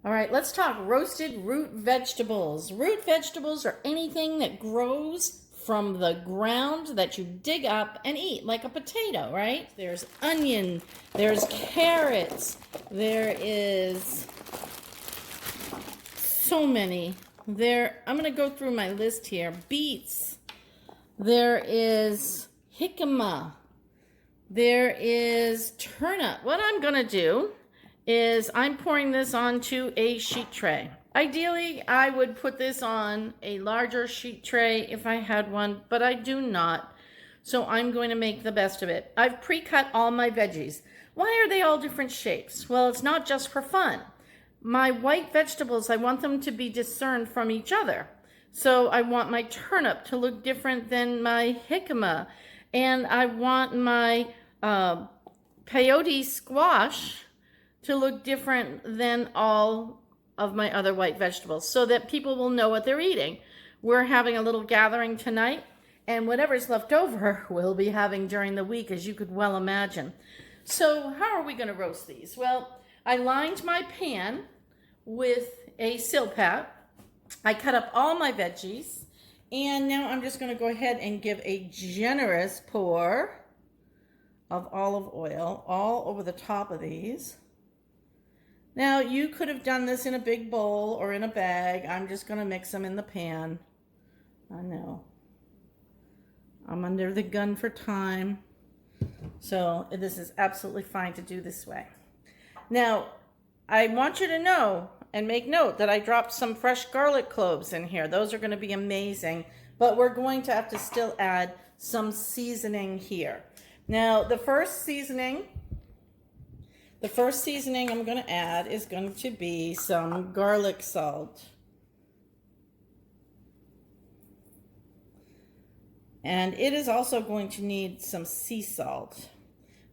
All right, let's talk roasted root vegetables. Root vegetables are anything that grows from the ground that you dig up and eat, like a potato, right? There's onion, there's carrots, there is so many. I'm going to go through my list here. Beets, there is jicama, there is turnip. What I'm going to do is I'm pouring this onto a sheet tray. Ideally, I would put this on a larger sheet tray if I had one, but I do not. So I'm going to make the best of it. I've pre-cut all my veggies. Why are they all different shapes? Well, it's not just for fun. My white vegetables, I want them to be discerned from each other. So I want my turnip to look different than my jicama. And I want my peyote squash to look different than all of my other white vegetables so that people will know what they're eating. We're having a little gathering tonight, and whatever's left over we'll be having during the week, as you could well imagine. So how are we going to roast these? Well, I lined my pan with a Silpat. I cut up all my veggies, and now I'm just going to go ahead and give a generous pour of olive oil all over the top of these. Now, you could have done this in a big bowl or in a bag. I'm just going to mix them in the pan. I know. I'm under the gun for time. So this is absolutely fine to do this way. Now, I want you to know and make note that I dropped some fresh garlic cloves in here. Those are going to be amazing. But we're going to have to still add some seasoning here. Now, the first seasoning I'm going to add is going to be some garlic salt. And it is also going to need some sea salt.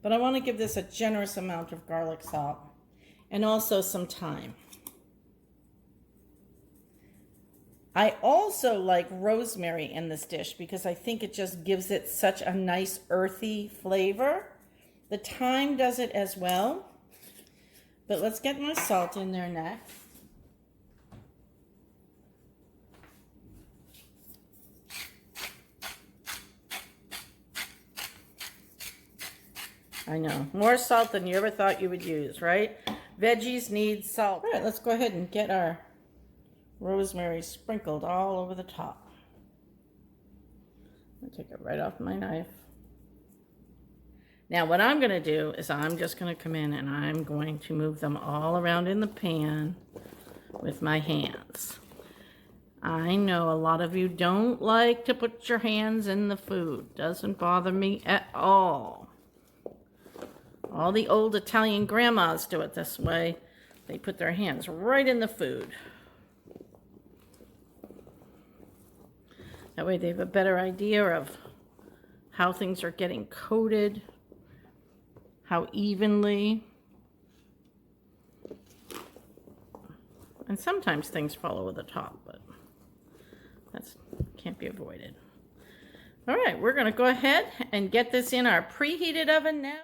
But I want to give this a generous amount of garlic salt. And also some thyme. I also like rosemary in this dish because I think it just gives it such a nice earthy flavor. The thyme does it as well. But let's get my salt in there next. I know, more salt than you ever thought you would use, right? Veggies need salt. All right, let's go ahead and get our rosemary sprinkled all over the top. I'll take it right off my knife. Now what I'm going to do is I'm just going to come in and I'm going to move them all around in the pan with my hands. I know a lot of you don't like to put your hands in the food. Doesn't bother me at all. All the old Italian grandmas do it this way. They put their hands right in the food. That way they have a better idea of how things are getting coated, how evenly. And sometimes things fall over the top, but that can't be avoided. All right, we're going to go ahead and get this in our preheated oven now.